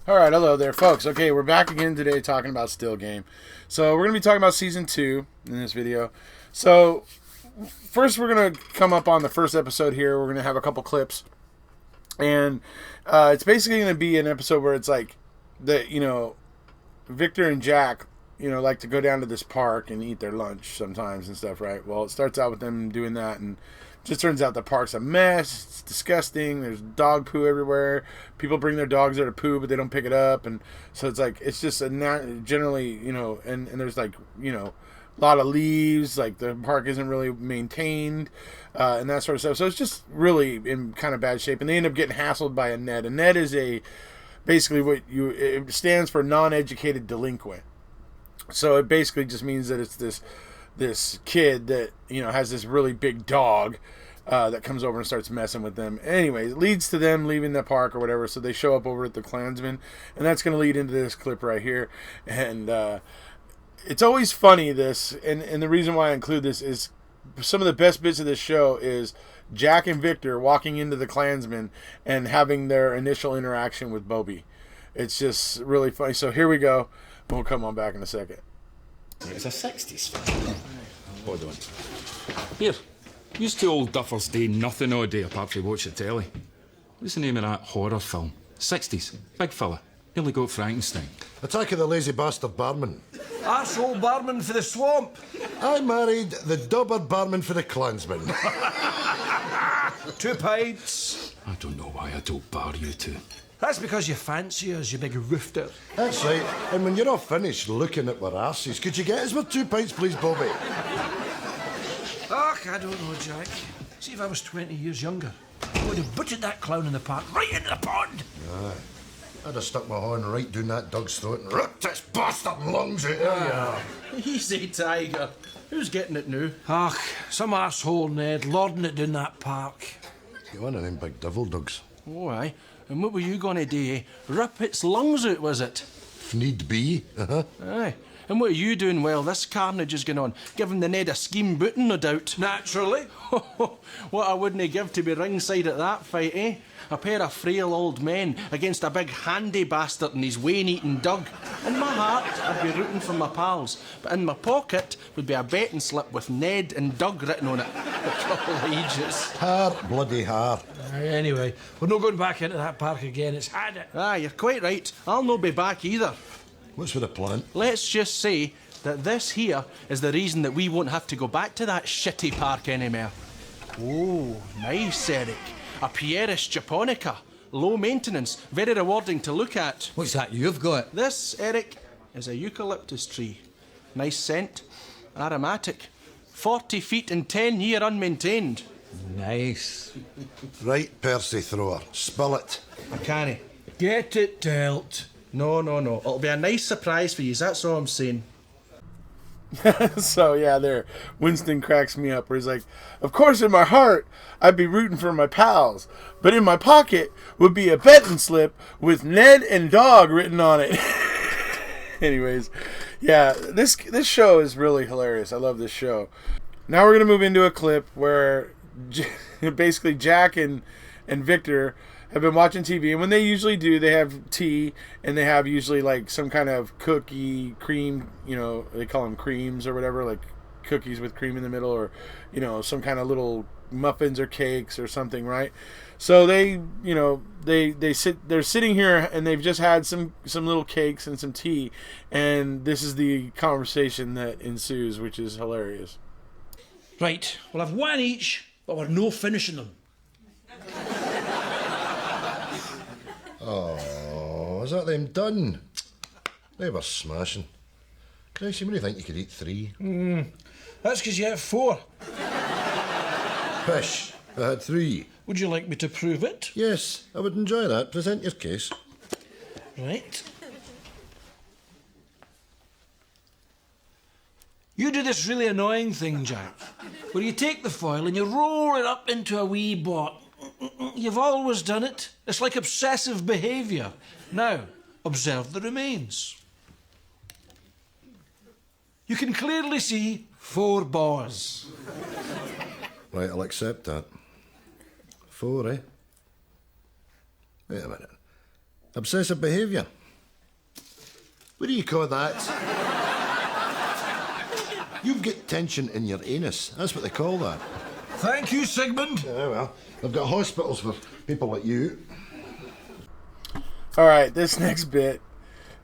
All right, hello there, folks. Okay, we're back again today talking about Still Game. So we're going to be talking about Season 2 in this video. So first we're going to come up on the first episode here. We're going to have a couple clips. And it's basically going to be an episode where it's like, Victor and Jack, like to go down to this park and eat their lunch sometimes and stuff, right? Well, it starts out with them doing that, and just turns out the park's a mess. It's disgusting. There's dog poo everywhere. People bring their dogs there to poo, but they don't pick it up. And so it's like, it's just generally, and there's like, a lot of leaves. Like the park isn't really maintained and that sort of stuff. So it's just really in kind of bad shape. And they end up getting hassled by a NED. A NED is basically it stands for non-educated delinquent. So it basically just means that it's this kid that has this really big dog that comes over and starts messing with them. Anyway, it leads to them leaving the park or whatever. So they show up over at the Klansman, and that's going to lead into this clip right here. And it's always funny, this, and the reason why I include this is some of the best bits of this show is Jack and Victor walking into the Klansman and having their initial interaction with Bobby. It's just really funny. So here we go. We'll come on back in a second. It's a 60s film. Hold on. Here, used to old duffers do nothing all day apart from watch the telly. What's the name of that horror film? 60s. Big fella. Nearly got Frankenstein. Attack of the Lazy Bastard Barman. Arsehole barman for the swamp. I married the Dobber Barman for the Klansman. 2 pints. I don't know why I don't bar you two. That's because you fancy us, you big roofter. That's right. And when you're all finished looking at our asses, could you get us with 2 pints, please, Bobby? Ach, I don't know, Jack. See, if I was 20 years younger, I would have butchered that clown in the park right into the pond. Aye. I'd have stuck my horn right down that dog's throat and ripped its bastard lungs out. There you are. Easy, Tiger. Who's getting it now? Ach, some arsehole Ned lording it down that park. You one of them big devil dogs. Oh, aye. And what were you going to do, eh? Rip its lungs out, was it? If need be. Aye. And what are you doing while this carnage is going on? Giving the Ned a scheme booting, no doubt. Naturally. What I wouldn't give to be ringside at that fight, eh? A pair of frail old men against a big handy bastard and his wane-eating dog. In my heart, I'd be rooting for my pals, but in my pocket would be a betting slip with Ned and Doug written on it. A couple of ages. Har, bloody har. Anyway, we're not going back into that park again. It's had it. Ah, you're quite right. I'll not be back either. What's for the plan? Let's just say that this here is the reason that we won't have to go back to that shitty park anymore. Oh, nice, Eric. A Pieris japonica. Low maintenance, very rewarding to look at. What's that you've got? This, Eric, is a eucalyptus tree. Nice scent, aromatic. 40 feet and 10 year unmaintained. Nice. Right, Percy Thrower. Spill it. I can't. Get it dealt. No. It'll be a nice surprise for you, that's all I'm saying. So, yeah, there. Winston cracks me up where he's like, of course, in my heart, I'd be rooting for my pals, but in my pocket would be a betting slip with Ned and Dog written on it. Anyways, yeah, this show is really hilarious. I love this show. Now we're going to move into a clip where basically Jack and Victor have been watching TV, and when they usually do, they have tea, and they have usually like some kind of cookie, cream, they call them creams or whatever, like cookies with cream in the middle, or, some kind of little muffins or cakes or something, right? So they're sitting here, and they've just had some little cakes and some tea, and this is the conversation that ensues, which is hilarious. Right, we'll have 1 each, but we're no finishing them. Oh, is that them done? They were smashing. Christ, you really think you could eat 3? That's because you had 4. Pish, I had 3. Would you like me to prove it? Yes, I would enjoy that. Present your case. Right. You do this really annoying thing, Jack, where you take the foil and you roll it up into a wee ball. You've always done it. It's like obsessive behaviour. Now, observe the remains. You can clearly see 4 bars. Right, I'll accept that. 4, eh? Wait a minute. Obsessive behaviour. What do you call that? You've got tension in your anus. That's what they call that. Thank you, Sigmund. Yeah, well, they've got hospitals for people like you. All right, this next bit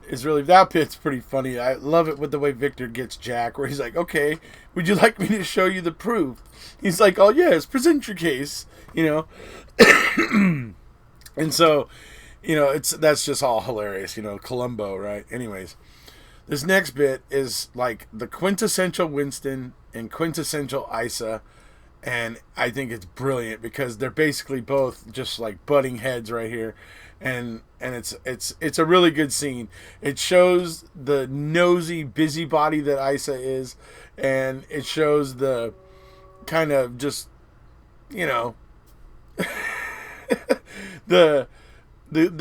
is really, that bit's pretty funny. I love it with the way Victor gets Jack, where he's like, okay, would you like me to show you the proof? He's like, oh yes, present your case, you know. And so, you know, that's just all hilarious, you know, Columbo, right? Anyways, this next bit is like the quintessential Winston and quintessential Isa, and I think it's brilliant because they're basically both just like butting heads right here. And it's a really good scene. It shows the nosy busybody that Isa is, and it shows the kind of just, you know, the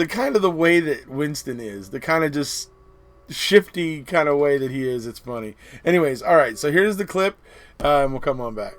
kind of the way that Winston is, the kind of just shifty kind of way that he is. It's funny. Anyways, all right. So here's the clip, and we'll come on back.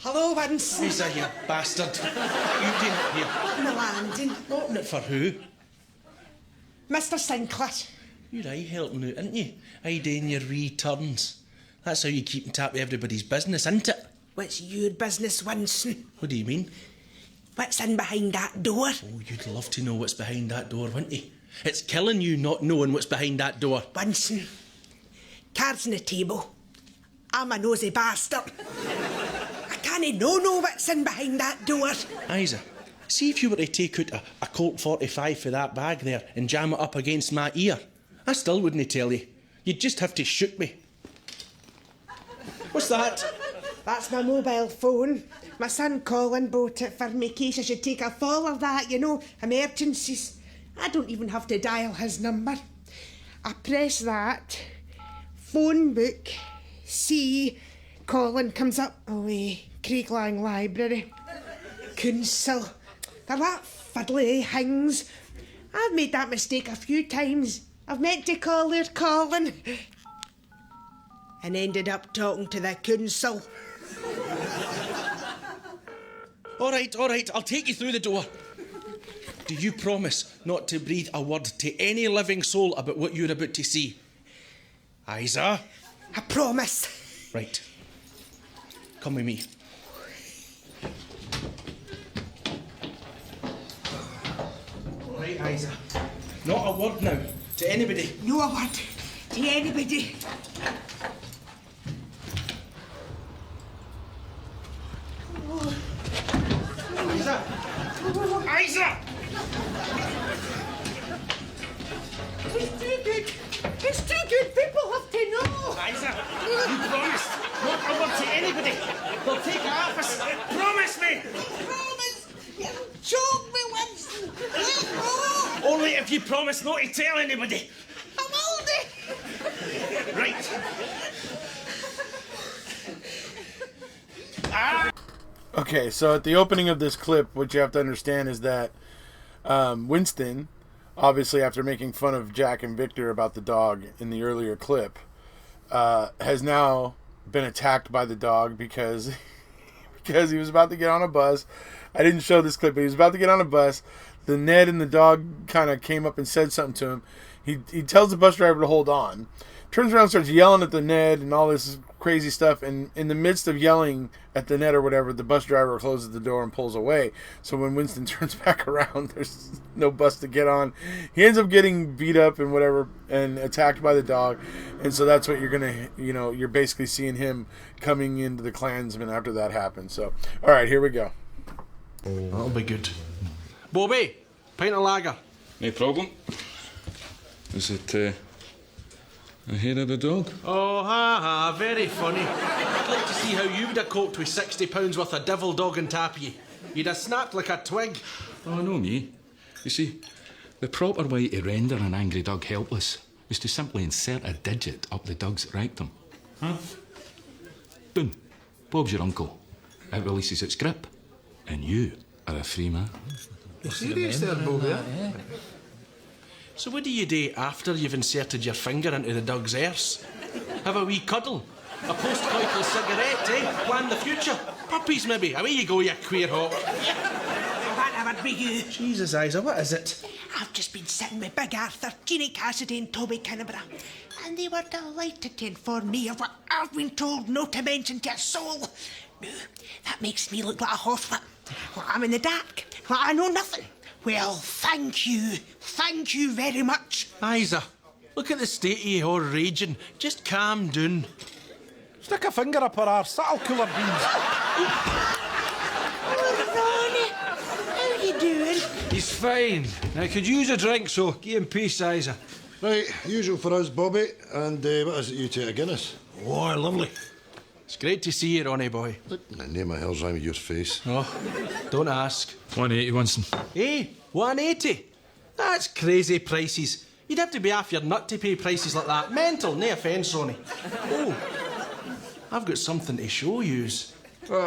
Hello, Vince. Isa, you bastard. What are you doing up here? Open the landing. Open it for who? Mr. Sinclair. You're aye helping out, aren't you? Aye doing your wee turns. That's how you keep on top of everybody's business, isn't it? What's your business, Winston? What do you mean? What's in behind that door? Oh, you'd love to know what's behind that door, wouldn't you? It's killing you not knowing what's behind that door. Winston, cards on the table. I'm a nosy bastard. I can't know what's in behind that door. Isa, see if you were to take out a Colt 45 for that bag there and jam it up against my ear. I still wouldn't tell you. You'd just have to shoot me. What's that? That's my mobile phone. My son Colin bought it for me in case I should take a fall or that, you know, emergencies. I don't even have to dial his number. I press that, phone book, see, Colin comes up, Craiglang Library, council. They're that fiddly things. I've made that mistake a few times. I've meant to call her Colin and ended up talking to the council. All right, I'll take you through the door. Do you promise not to breathe a word to any living soul about what you're about to see? Isa? I promise. Right. Come with me. Right, Isa. Not a word now to anybody. No word to anybody. Isa! It's too good. It's too good. People have to know. Isa, you promised not a word to anybody. They'll take the office. Promise me! Promise. You choke me, Winston. Let go. Only if you promise not to tell anybody. I'm oldie. Right. Okay, so at the opening of this clip, what you have to understand is that Winston, obviously after making fun of Jack and Victor about the dog in the earlier clip, has now been attacked by the dog because he was about to get on a bus. I didn't show this clip, but he was about to get on a bus. The Ned and the dog kind of came up and said something to him. He tells the bus driver to hold on. Turns around and starts yelling at the Ned and all this crazy stuff. And in the midst of yelling at the Ned or whatever, the bus driver closes the door and pulls away. So when Winston turns back around, there's no bus to get on. He ends up getting beat up and whatever and attacked by the dog. And so that's what you're going to, you're basically seeing him coming into the Klansmen after that happens. So, all right, here we go. That'll be good. Bobby, pint of lager. No problem. Is it a hair of the dog? Oh, ha, very funny. I'd like to see how you would have coped with £60 worth of devil dog on top of you. You'd have snapped like a twig. Oh, no, me. You see, the proper way to render an angry dog helpless is to simply insert a digit up the dog's rectum. Huh? Boom. Bob's your uncle. It releases its grip, and you are a free man. You're serious there, Bobby, eh? So what do you do after you've inserted your finger into the dog's arse? Have a wee cuddle? A post-coital cigarette, eh? Plan the future? Puppies, maybe? Away you go, you queer hawk. That would be you. Jesus, Isa, what is it? I've just been sitting with Big Arthur, Jeannie Cassidy and Toby Kinneborough, and they were delighted to inform me of what I've been told not to mention to a soul. No, that makes me look like a horsewhip. Well, I'm in the dark. Well, I know nothing. Well, thank you. Thank you very much. Isa, look at the state of you all raging. Just calm down. Stick a finger up her arse, that'll cool her beans. Oh, Ronnie, how you doing? He's fine. Now, could use a drink, so give him peace, Isa. Right, usual for us, Bobby. And what is it you take, a Guinness? Oh, lovely. It's great to see you, Ronnie boy. The name of hell's rhyme with your face. Oh, don't ask. 180, Winston. Eh? 180? That's crazy prices. You'd have to be off your nut to pay prices like that. Mental, no offence, Ronnie. Oh, I've got something to show yous. Flip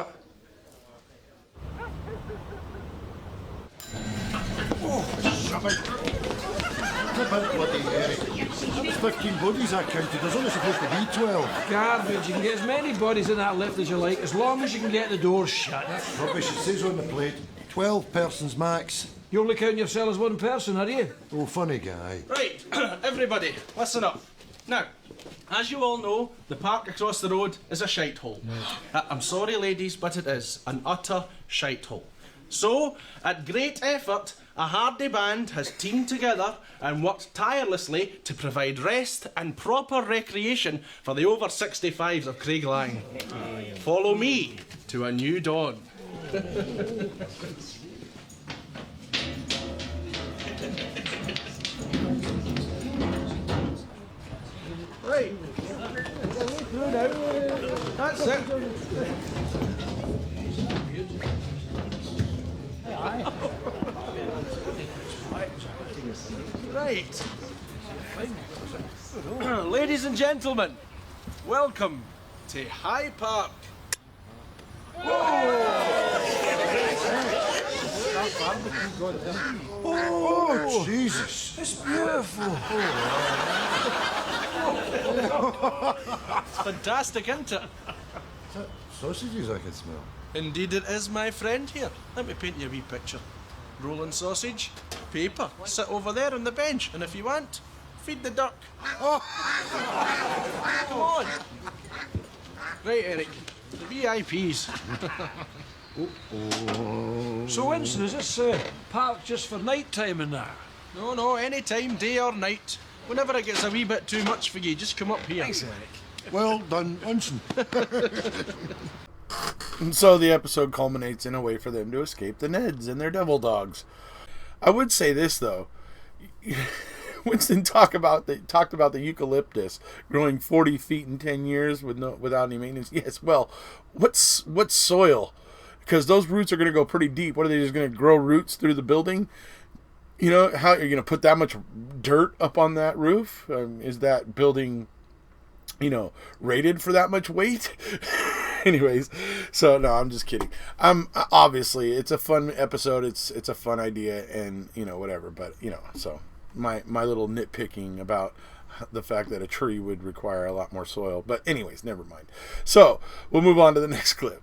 out, bloody Eric. That was 15 bodies I counted. There's only supposed to be 12. Garbage. You can get as many bodies in that lift as you like, as long as you can get the doors shut. Rubbish, it says on the plate. 12 persons max. You only count yourself as one person, are you? Oh, funny guy. Right, everybody, listen up. Now, as you all know, the park across the road is a shite hole. I'm sorry, ladies, but it is an utter shite hole. So, at great effort, a hardy band has teamed together and worked tirelessly to provide rest and proper recreation for the over 65s of Craiglang. Follow me to a new dawn. Right. That's it. Right. Ladies and gentlemen, welcome to High Park. Oh, Jesus. It's beautiful. It's fantastic, isn't it? Sausages I can smell. Indeed it is, my friend. Here, let me paint you a wee picture. Rolling sausage, paper, sit over there on the bench, and if you want, feed the duck. Come on. Right, Eric, the VIPs. So, Winston, is this park just for night time and that? No, any time, day or night. Whenever it gets a wee bit too much for you, just come up here. Thanks, Eric. Well done, Winston. And so the episode culminates in a way for them to escape the Neds and their devil dogs. I would say this though, Winston talked about the eucalyptus growing 40 feet in 10 years without any maintenance. Yes, well, what's soil? Because those roots are going to go pretty deep. What are they just going to grow roots through the building? You know, how are you going to put that much dirt up on that roof? Is that building, rated for that much weight? Anyways, so no, I'm just kidding. Obviously it's a fun episode. It's a fun idea, and whatever. But so my little nitpicking about the fact that a tree would require a lot more soil. But anyways, never mind. So we'll move on to the next clip.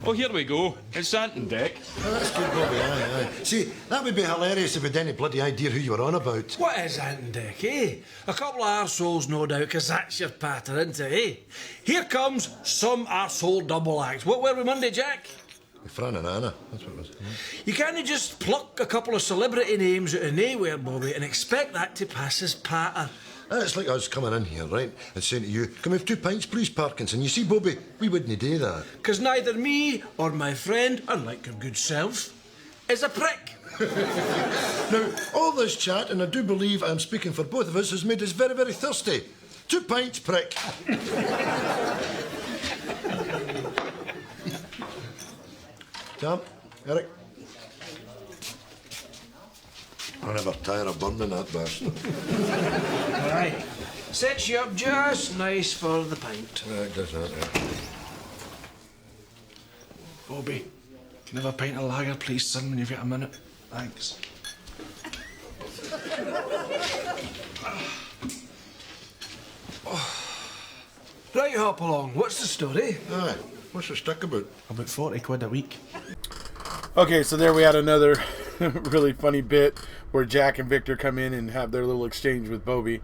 Oh, here we go. It's Ant and Dec. Oh, that's good, Bobby, aye. See, that would be hilarious if we had any bloody idea who you were on about. What is Ant and Dec, eh? A couple of arseholes, no doubt, because that's your pattern, isn't it, eh? Here comes some arsehole double act. What were we Monday, Jack? Fran and Anna, that's what it was. You can't just pluck a couple of celebrity names out of nowhere, Bobby, and expect that to pass as patter. It's like us coming in here, right, and saying to you, "Can we have 2 pints, please, Parkinson?" You see, Bobby, we wouldn't do that. Because neither me or my friend, unlike your good self, is a prick. Now, all this chat, and I do believe I'm speaking for both of us, has made us very, very thirsty. 2 pints, prick. Jam, Eric. I never tire of burning that bastard. Right. Sets you up just nice for the pint. Right, does that, yeah. Bobby, can I have a pint of lager, please, son, when you've got a minute? Thanks. Right, hop along. What's the story? Aye, what's the stick about? About 40 quid a week. Okay, so there we had another really funny bit where Jack and Victor come in and have their little exchange with Bobby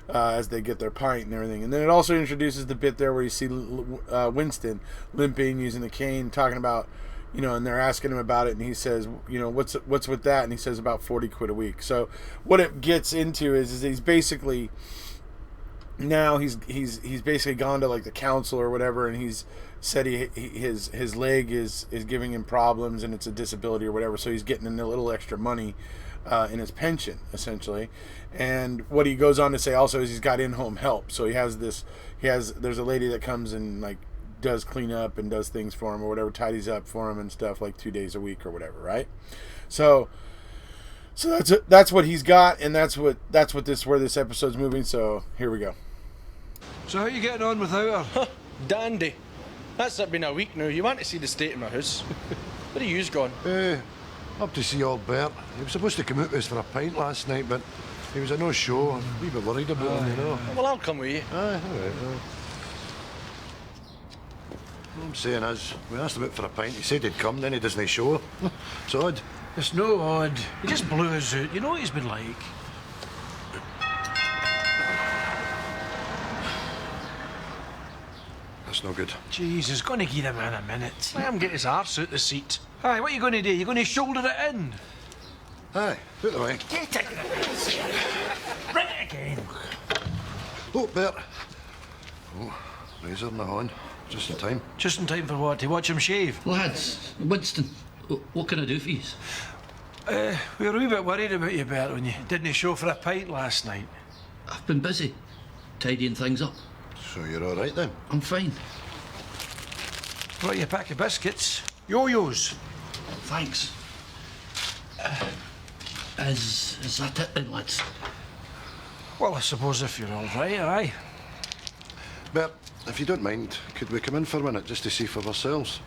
as they get their pint and everything. And then it also introduces the bit there where you see Winston limping, using a cane, talking about, you know, and they're asking him about it, and he says, you know, what's with that? And he says about 40 quid a week. So what it gets into is he's basically... Now he's basically gone to like the council or whatever, and he's said his leg is giving him problems and it's a disability or whatever, so he's getting a little extra money in his pension essentially. And what he goes on to say also is he's got in-home help, so there's a lady that comes and like does clean up and does things for him or whatever, tidies up for him and stuff, like 2 days a week or whatever, right? So that's what he's got, and that's where this episode's moving. So here we go. So how you getting on without her? Dandy. That's been a week now. You want to see the state of my house? Where are you gone? Up to see old Bert. He was supposed to come out with us for a pint last night, but he was a no-show. I'm a wee bit worried about him, you know. Well, I'll come with you. Aye, all right. What I'm saying is, we asked him out for a pint. He said he'd come, then he doesn't show. It's odd. It's no odd. He just blew us out. You know what he's been like. That's no good. Jeez, he's going to give the man a minute. Let him get his arse out the seat. Aye, what are you going to do? You're going to shoulder it in? Aye, out the way. Get it! Bring it again. Oh, Bert. Oh, razor in the horn. Just in time. Just in time for what? To watch him shave? Lads, Winston, what can I do for you? We were a wee bit worried about you, Bert, when you didn't show for a pint last night. I've been busy, tidying things up. So you're all right then? I'm fine. Brought you a pack of biscuits. Yo-yos. Thanks. Is that it then, lads? Well, I suppose if you're all right, aye. Bert, if you don't mind, could we come in for a minute just to see for ourselves?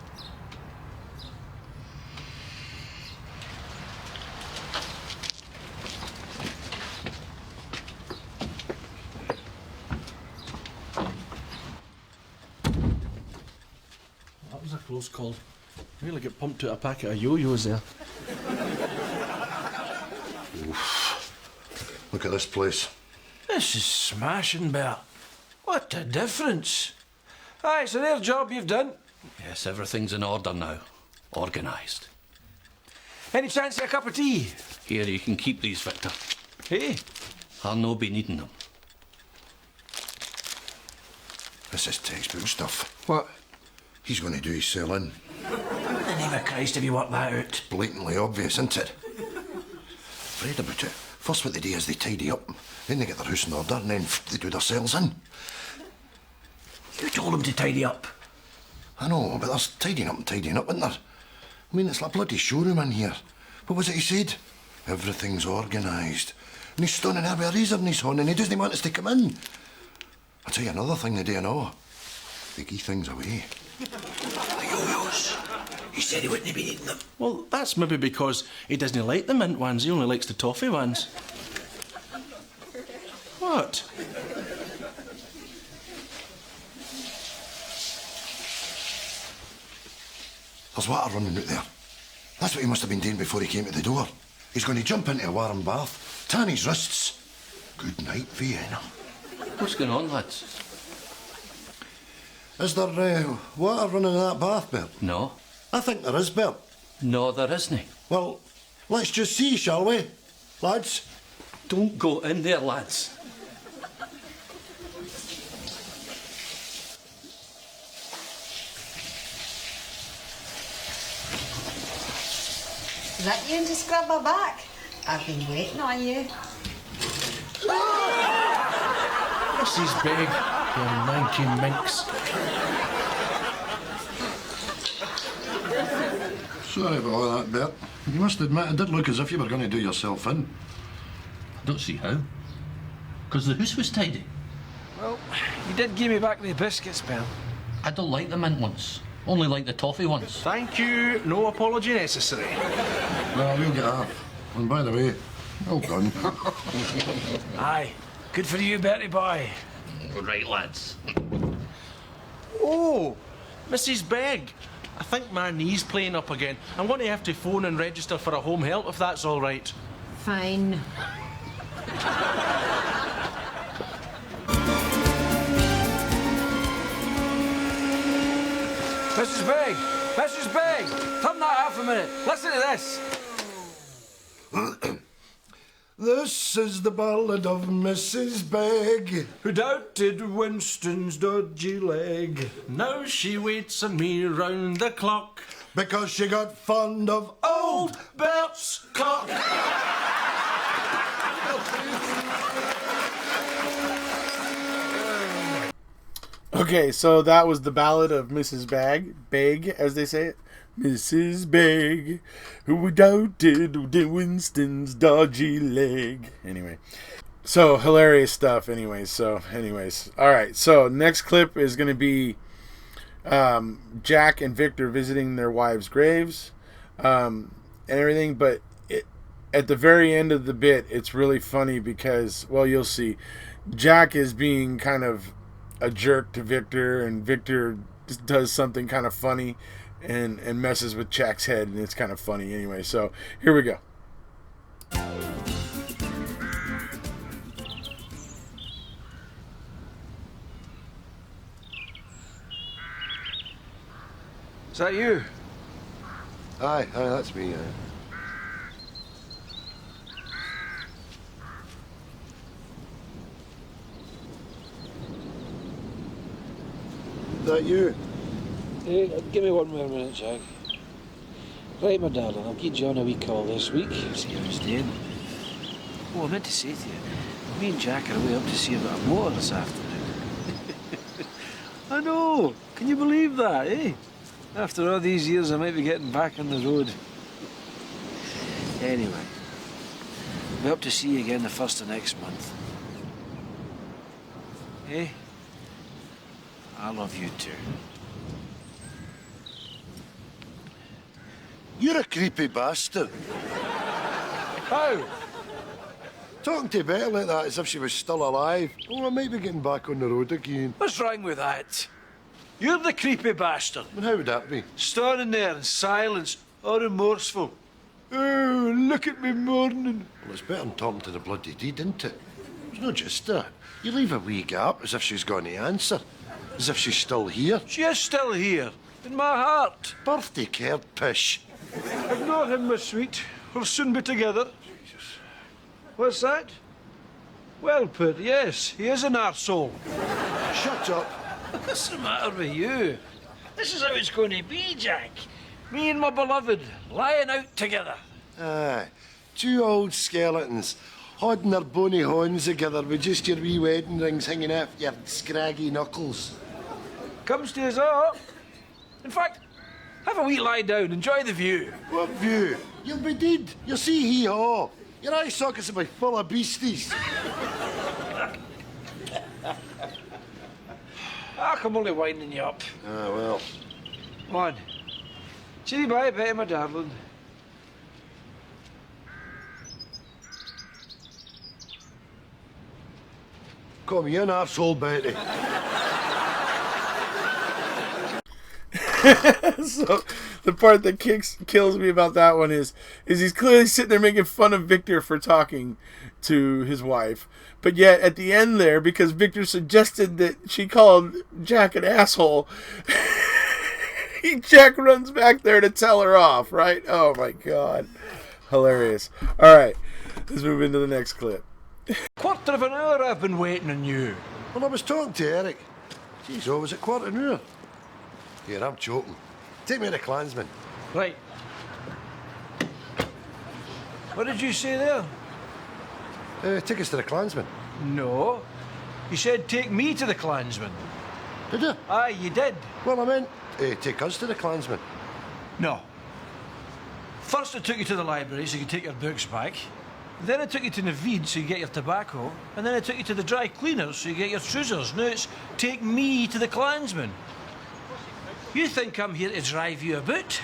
That was a close call. Really get pumped out a packet of yo-yos there. Oof. Look at this place. This is smashing, Bert. What a difference. Aye, so there's a job you've done. Yes, everything's in order now. Organised. Any chance of a cup of tea? Here, you can keep these, Victor. Hey? I'll no be needing them. This is textbook stuff. What? He's going to do his sell in. In the name of Christ, have you worked that out? Blatantly obvious, isn't it? Read about it. First what they do is they tidy up, then they get their house in order, and then they do their sales in. You told him to tidy up. I know, but there's tidying up, isn't there? I mean, it's like a bloody showroom in here. What was it he said? Everything's organised. And he's standing there with a razor in his hand, and he doesn't want us to come in. I'll tell you another thing they do know. They give things away. The yo-yos. He said he wouldn't be eating them. Well, that's maybe because he doesn't like the mint ones. He only likes the toffee ones. What? There's water running out there. That's what he must have been doing before he came to the door. He's going to jump into a warm bath, tan his wrists. Good night, Vienna. What's going on, lads? Is there water running in that bath, Bert? No. I think there is, Bert. No, there isn't. Well, let's just see, shall we? Lads? Don't go in there, lads. Is that you to scrub my back? I've been waiting on you. This is big, you manky minx. Sorry about all that, Bert. You must admit, it did look as if you were going to do yourself in. I don't see how. Because the house was tidy. Well, you did give me back the biscuits, Bert. I don't like the mint ones. Only like the toffee ones. Thank you. No apology necessary. No, we'll get half. And by the way, well done. Aye. Good for you, Bertie boy. Right, lads. Oh, Mrs. Begg. I think my knee's playing up again. I'm going to have to phone and register for a home help if that's all right. Fine. Mrs. Begg! Mrs. Begg! Turn that half a minute. Listen to this. This is the ballad of Mrs. Begg. Who doubted Winston's dodgy leg. Now she waits on me round the clock. Because she got fond of old Bert's cock. Okay, so that was the ballad of Mrs. Begg, as they say it. Mrs. Begg, who doubted Winston's dodgy leg. Anyway, so hilarious stuff. Anyways, all right. So next clip is going to be Jack and Victor visiting their wives' graves and everything. But at the very end of the bit, it's really funny because, well, you'll see, Jack is being kind of a jerk to Victor, and Victor just does something kind of funny and messes with Jack's head, and it's kind of funny anyway. So here we go. Is that you? Aye, that's me. That you? Hey, give me one more minute, Jack. Right, my darling, I'll give John a wee call this week. See how he's doing. Oh, I meant to say to you, me and Jack are away up to see about a motor this afternoon. I know. Can you believe that, eh? After all these years, I might be getting back on the road. Anyway, we're up to see you again the 1st of next month. Eh? I love you too. You're a creepy bastard. How? Talking to Betty like that as if she was still alive. Oh, I might be getting back on the road again. What's wrong with that? You're the creepy bastard. And how would that be? Standing there in silence, all remorseful. Oh, look at me mourning. Well, it's better than talking to the bloody deed, isn't it? It's not just that. You leave a wee gap as if she's going to answer. As if she's still here. She is still here, in my heart. Birthday card pish. Ignore him, my sweet. We'll soon be together. Jesus. What's that? Well put, yes. He is an arsehole. Shut up. What's the matter with you? This is how it's going to be, Jack. Me and my beloved, lying out together. Aye. Two old skeletons, holding their bony horns together with just your wee wedding rings hanging off your scraggy knuckles. Comes to us all. In fact, have a wee lie down, enjoy the view. What view? You'll be dead. You'll see hee-haw. Your eye sockets will be full of beasties. I'm only winding you up. Ah, well. Come on. Chitty bye, Betty, my darling. Call me an arsehole, Betty. So the part that kills me about that one is he's clearly sitting there making fun of Victor for talking to his wife, but yet at the end there, because Victor suggested that she called Jack an asshole, Jack runs back there to tell her off, right? Oh my god, hilarious. All right, let's move into the next clip. Quarter of an hour I've been waiting on you. Well, I was talking to Eric. Jeez, oh, was it quarter an hour? Here, I'm joking. Take me to the Klansman. Right. What did you say there? Take us to the Klansman. No. You said take me to the Klansman. Did you? Aye, you did. Well, I meant take us to the Klansman. No. First I took you to the library so you could take your books back. Then I took you to Naveed so you get your tobacco. And then I took you to the dry cleaners so you get your trousers. Now it's take me to the Klansman. You think I'm here to drive you about?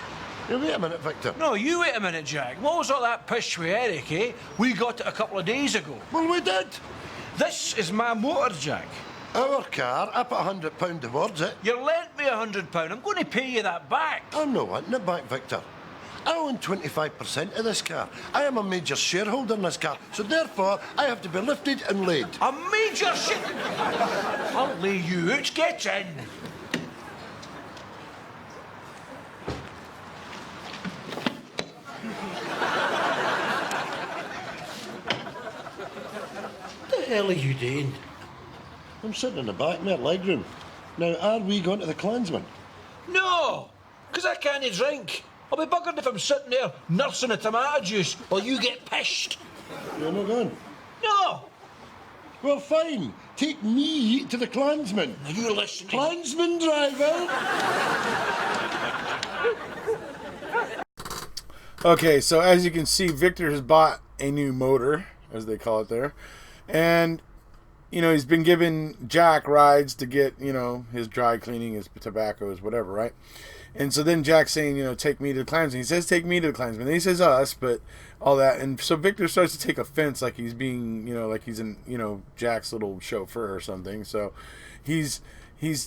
Now, wait a minute, Victor. No, you wait a minute, Jack. What was all that pish with Eric, eh? We got it a couple of days ago. Well, we did. This is my motor, Jack. Our car, I put £100 towards it. You lent me £100. I'm going to pay you that back. I'm not wanting it back, Victor. I own 25% of this car. I am a major shareholder in this car, so therefore I have to be lifted and laid. A major shit. I'll lay you out. Get in. What the hell are you doing? I'm sitting in the back, mate, legroom. Now, are we going to the Clansman? No, because I can't drink. I'll be buggered if I'm sitting there nursing a tomato juice while you get pissed. You're not going? No. Well, fine. Take me to the Clansman. Now you listen. Clansman driver. Okay, so as you can see, Victor has bought a new motor, as they call it there. And, you know, he's been giving Jack rides to get, you know, his dry cleaning, his tobacco, his whatever, right? And so then Jack's saying, you know, take me to the Klansman. He says, take me to the Klansman. Then he says us, but all that. And so Victor starts to take offense, like he's being, you know, like he's in, you know, Jack's little chauffeur or something. So he's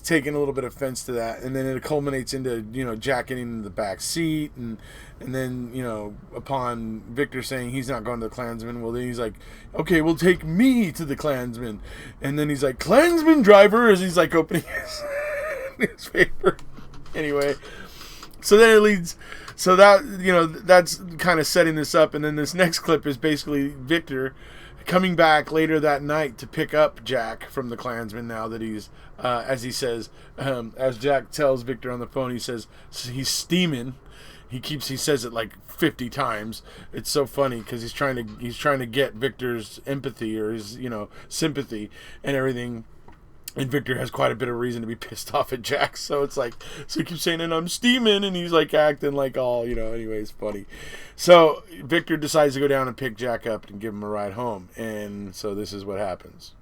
taking a little bit of offense to that. And then it culminates into, you know, Jack getting in the back seat. And then, you know, upon Victor saying he's not going to the Klansman, well, then he's like, okay, well, take me to the Klansman. And then he's like, Klansman driver, as he's like opening his newspaper. Anyway, so then it leads, so that, you know, that's kind of setting this up. And then this next clip is basically Victor coming back later that night to pick up Jack from the Klansman now that he's, as he says, as Jack tells Victor on the phone, he says he's steaming. He says it like 50 times. It's so funny because he's trying to get Victor's empathy or his, you know, sympathy and everything. And Victor has quite a bit of reason to be pissed off at Jack. So it's like, so he keeps saying, and I'm steaming, and he's like acting like all, you know, anyway, it's funny. So Victor decides to go down and pick Jack up and give him a ride home. And so this is what happens.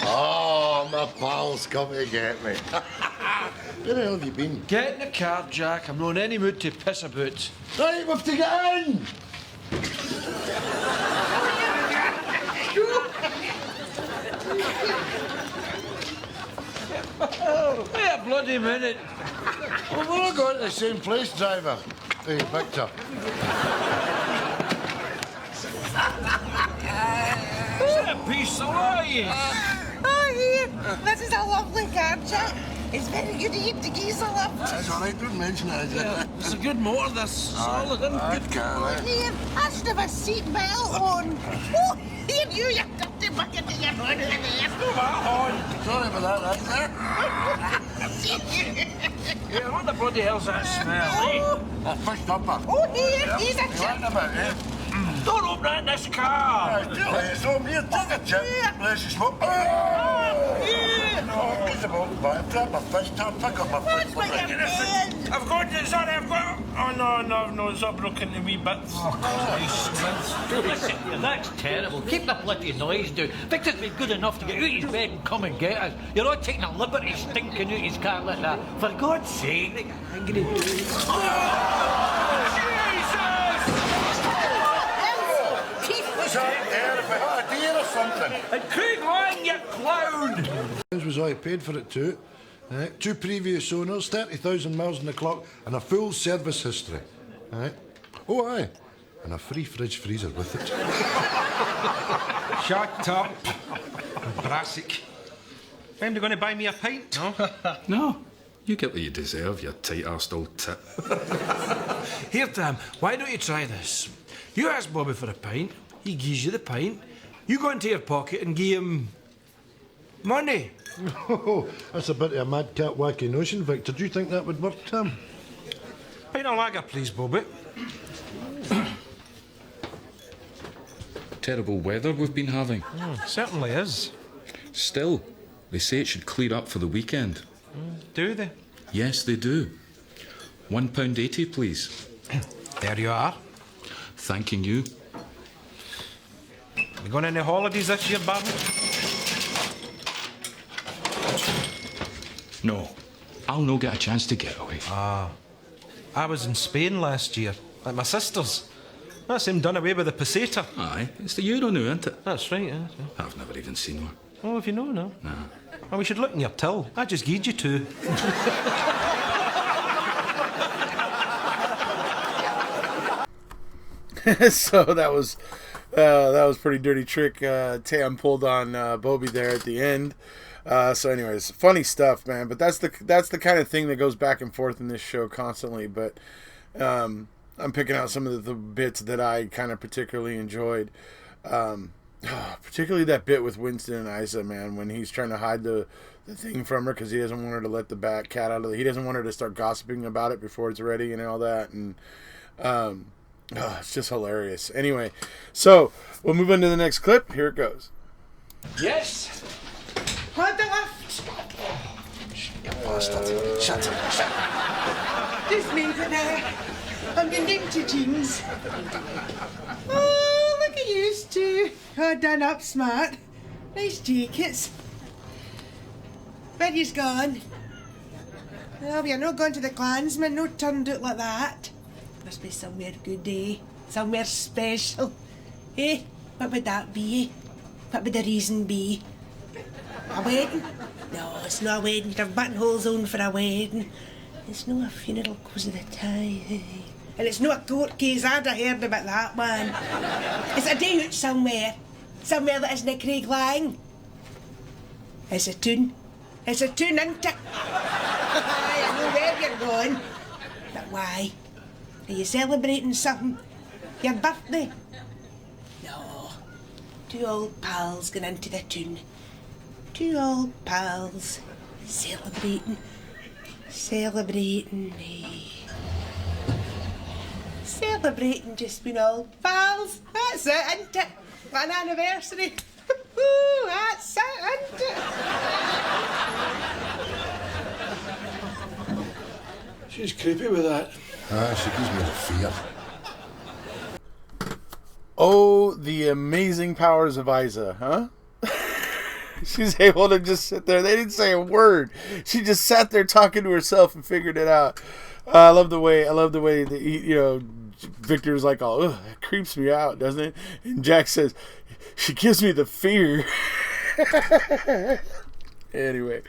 Oh, my pal's come to get me. Where the hell have you been? Get in the car, Jack. I'm not in any mood to piss about. Right, we have to get in. Wait a bloody minute. Well, we're all going to the same place, driver. Hey, Victor. What a piece of lies. Oh, here. This is a lovely car, Jack. It's very good to eat the geese a lift. That's all right, don't mention it, is it? Yeah, it's a good motor, this. Solid, isn't it? Good car, Here, I should have a seat belt on. Oh, here you dirty bucket of your hood in there. Sorry about that, Yeah, what the bloody hell's that smell, eh? That's fish upper. Oh, here, he's a You chip. want a bit, eh? Don't open that in this car. It's home here, take a chip. Bless you, smoke. No, get the boat back. Drop my fish, pick up my fish. What's with your head? I've got it, sorry, I've got it. Oh, no, it's all broken into wee bits. Listen, that's terrible. Keep the bloody noise down. Victor's been good enough to get out of his bed and come and get us. You're not taking a liberty stinking out his car like that. For God's sake. I'm gonna do What's that there? If I had a deer or something. And Craig Lang, you clown! This was all I paid for it too. 2 previous owners, 30,000 miles on the clock, and a full service history. Oh, aye. And a free fridge freezer with it. Shut up, Brassic. When are you going to buy me a pint? No? No, you get what you deserve, you tight-arsed old tit. Here, Tam, why don't you try this? You ask Bobby for a pint, he gives you the pint, you go into your pocket and give him money. Oh, that's a bit of a madcap wacky notion, Victor. Do you think that would work, Tim? Pint of lager, please, Bobby. Terrible weather we've been having. Certainly is. Still, they say it should clear up for the weekend. Do they? Yes, they do. £1.80, please. There you are. Thanking you. You going on any holidays this year, Barney? No, I'll no get a chance to get away. I was in Spain last year, at my sister's. That's him done away with the peseta. Aye, it's the Euro now, isn't it? That's right, yeah. I've never even seen one. Oh, if you know, no. Nah. Well, we should look in your till. I just gave you two. So that was pretty dirty trick Tam pulled on Bobby there at the end. So anyways, funny stuff, man. But that's the kind of thing that goes back and forth in this show constantly. But I'm picking out some of the bits that I kind of particularly enjoyed. Particularly that bit with Winston and Isa, man, when he's trying to hide the thing from her because he doesn't want her to let the cat out of he doesn't want her to start gossiping about it before it's ready and all that. And it's just hilarious. Anyway, so we'll move on to the next clip. Here it goes. Yes? Hold the lift. Shut up. Just made it now. I'm getting into jeans. Oh, look at you two. All done up smart. Nice jackets. Where you's gone? Well, you're not going to the Klansman, no turned out like that. Must be somewhere good, eh? Somewhere special. Eh? What would that be? What would the reason be? A wedding? No, it's not a wedding. You'd have buttonholes on for a wedding. It's no a funeral cause of the time. And it's not a court case. I'd have heard about that one. It's a day out somewhere. Somewhere that isn't Craig Lang. It's a tune. It's a tune, isn't it? I know where you're going. But why? Are you celebrating something? Your birthday? No. Two old pals going into the tune. Two old pals celebrating. Celebrating me. Celebrating just being old pals. That's it, isn't it? An anniversary. Ooh, that's it, isn't it? She's creepy with that. She gives me the fear. Oh, the amazing powers of Isa, huh? She's able to just sit there. They didn't say a word. She just sat there talking to herself and figured it out. I love the way that Victor's like, oh, ugh, that creeps me out, doesn't it? And Jack says, she gives me the fear. Anyway.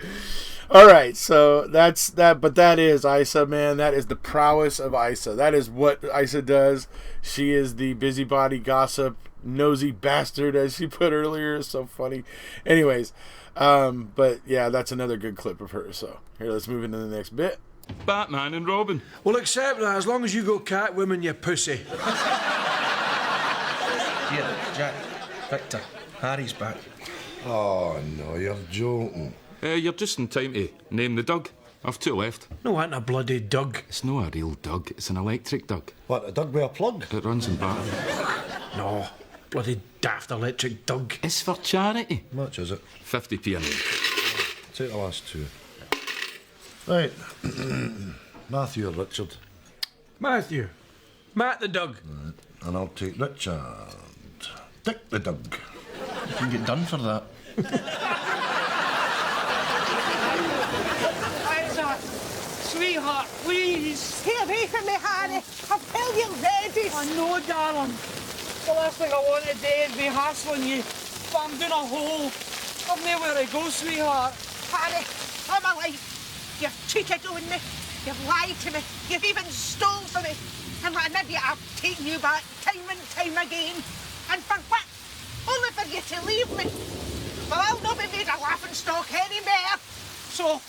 All right, so that's that. But that is Isa, man. That is the prowess of Isa. That is what Isa does. She is the busybody, gossip, nosy bastard, as she put earlier. It's so funny. Anyways, but yeah, that's another good clip of her. So here, let's move into the next bit. Batman and Robin. We'll accept that as long as you go Catwoman, you pussy. Here, Jack, Victor, Harry's back. Oh, no, you're joking. You're just in time to name the Doug. I've two left. No, ain't a bloody Doug. It's no a real Doug. It's an electric Doug. What, a dog with a plug? It runs in battery. No, bloody daft electric Doug. It's for charity. How much is it? 50p a night. Take the last two. Right. Matthew or Richard? Matthew. Matt the Doug. Right. And I'll take Richard. Dick the Doug. You can get done for that. Sweetheart, please. Stay away from me, Harry. I've told you already. I know, darling. The last thing I want to do is be hassling you. But I'm doing a hole. I've nowhere to go, sweetheart. Harry, all my life, you've cheated on me. You've lied to me. You've even stole from me. And like an idiot, I've taken you back time and time again. And for what? Only for you to leave me. Well, I'll not be made a laughing stock anymore. So,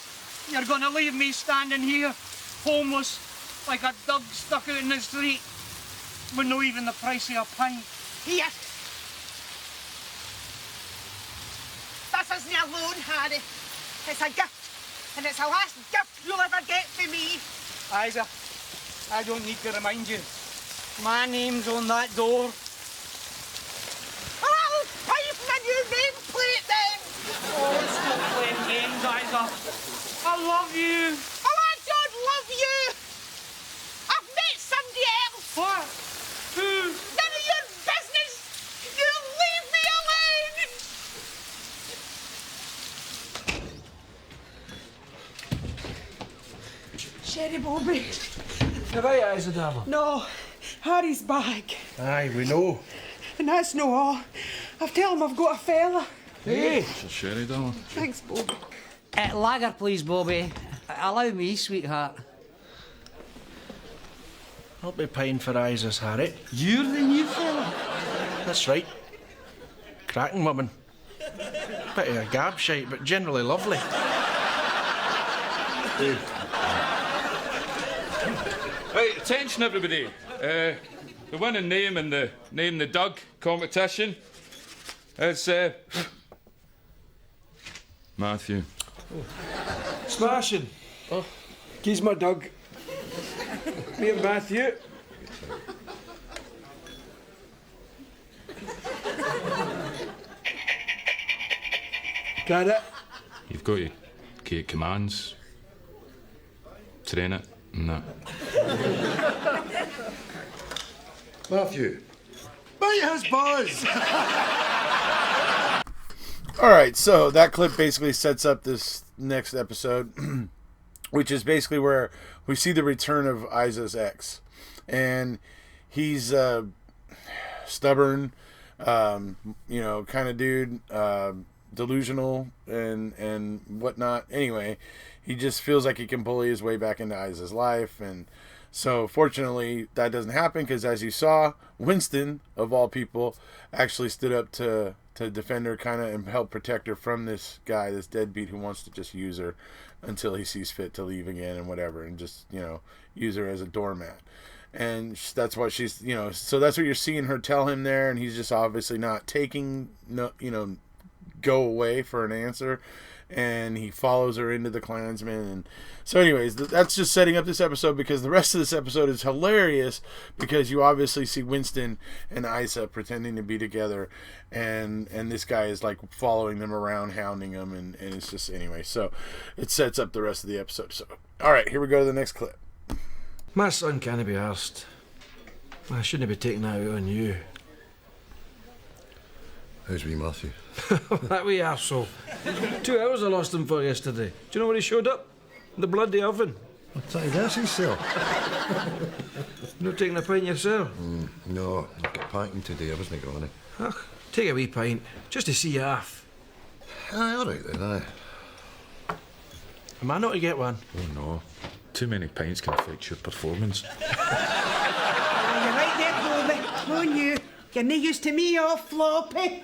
you're going to leave me standing here, homeless, like a dog stuck out in the street, with no even the price of a pint. Here. This isn't a loan, Harry. It's a gift. And it's the last gift you'll ever get from me. Isa, I don't need to remind you. My name's on that door. Well, I'll pipe my new nameplate then. Oh, stop playing games, Isa. I love you. Oh, I don't love you. I've met somebody else. What? Who? None of your business. You leave me Sherry Bobby. You're right, Isa, darling. No, Harry's back. Aye, we know. And that's no all. I've told him I've got a fella. Hey! It's a sherry, darling. Thanks, Bobby. Lager, please, Bobby. Allow me, sweetheart. I'll be paying for Isa's, Harry. You're the new fella. That's right. Cracking woman. Bit of a gab shite, but generally lovely. Right, attention everybody. The winning name in the Name the Doug competition is Matthew. Smashing. Oh. He's my Doug. Me and Matthew. Got it? You've got your key commands, train it, and that. Matthew. Bite his buzz! All right, so that clip basically sets up this next episode, which is basically where we see the return of Isa's ex, and he's stubborn, kind of dude, delusional and whatnot. Anyway, he just feels like he can bully his way back into Isa's life, and so fortunately that doesn't happen because, as you saw, Winston of all people actually stood up to defend her kind of and help protect her from this guy, this deadbeat who wants to just use her until he sees fit to leave again and whatever, and just use her as a doormat. And that's what she's so that's what you're seeing her tell him there, and he's just obviously not taking go away for an answer, and he follows her into the Klansman. And so anyways, that's just setting up this episode, because the rest of this episode is hilarious because you obviously see Winston and Isa pretending to be together, and this guy is like following them around, hounding them, and it's just, anyway, so it sets up the rest of the episode. So all right, here we go to the next clip. My son can't be arsed. I shouldn't be taking that out on you. How's wee Matthew? That wee arsehole. 2 hours I lost him for yesterday. Do you know when he showed up? In the bloody oven. What's that he does himself? Not taking a pint yourself? No, I've got packing today. I wasn't going to. Ach, take a wee pint, just to see you off. Aye, all right then, aye. Am I not to get one? Oh no, too many pints can affect your performance. You're right there, Bobby. Come on, you. You're no used to me, all floppy.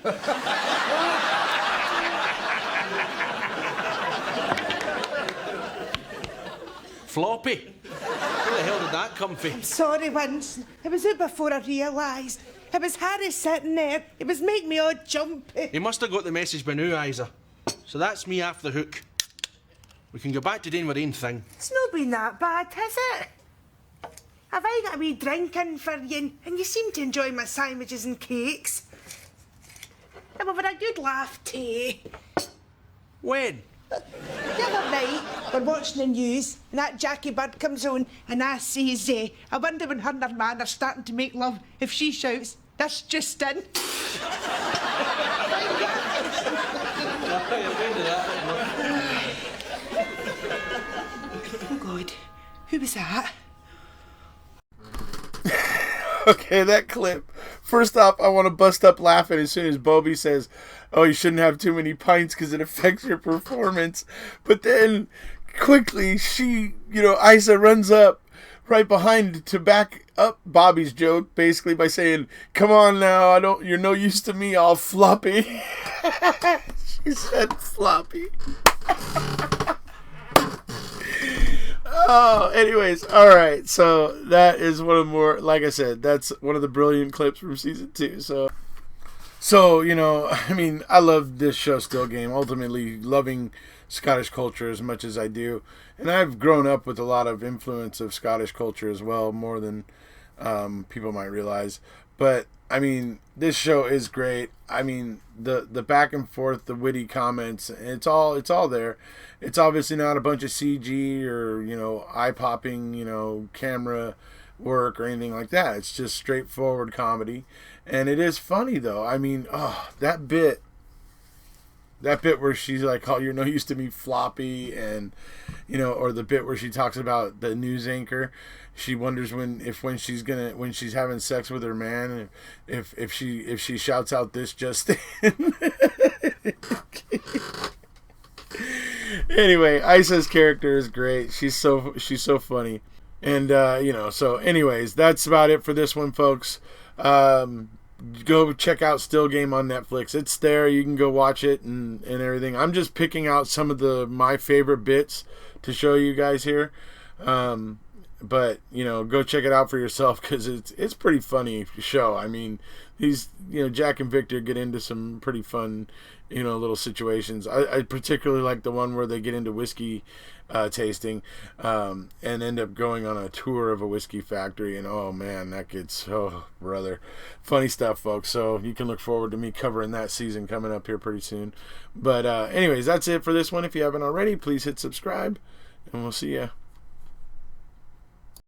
Floppy? Where the hell did that come from? Sorry, Winston. It was out before I realised. It was Harry sitting there. It was making me all jumpy. He must have got the message by now, Isa. So that's me off the hook. We can go back to doing our own thing. It's not been that bad, has it? Have I got a wee drink in for you, and you seem to enjoy my sandwiches and cakes? And we've had a good laugh too. When? The other night, we're watching the news, and that Jackie Bird comes on, and I says, I wonder when her and her man are starting to make love, if she shouts, "That's just in." Oh God, who was that? Okay, that clip. First off, I want to bust up laughing as soon as Bobby says, "Oh, you shouldn't have too many pints because it affects your performance." But then, quickly, Isa runs up right behind to back up Bobby's joke, basically by saying, "Come on now, you're no use to me, all floppy." She said floppy. Oh, anyways, all right. So that is one of more, like I said, that's one of the brilliant clips from season 2. So I mean, I love this show still, game. Ultimately, loving Scottish culture as much as I do, and I've grown up with a lot of influence of Scottish culture as well, more than people might realize. But I mean, this show is great. I mean, the back and forth, the witty comments, it's all there. It's obviously not a bunch of CG or eye-popping camera work or anything like that. It's just straightforward comedy, and it is funny though. I mean, that bit that bit where she's like, "Oh, you're no use to me, floppy," and or the bit where she talks about the news anchor. She wonders when she's having sex with her man, if she shouts out this just in. Anyway, Isa's character is great. She's so funny. And so anyways, that's about it for this one, folks. Go check out Still Game on Netflix. It's there. You can go watch it and everything. I'm just picking out some of my favorite bits to show you guys here. But go check it out for yourself, because it's pretty funny show. I mean, Jack and Victor get into some pretty fun little situations. I particularly like the one where they get into whiskey tasting and end up going on a tour of a whiskey factory, and oh man, that gets brother, funny stuff, folks. So you can look forward to me covering that season coming up here pretty soon. But anyways, that's it for this one. If you haven't already, please hit subscribe, and we'll see ya.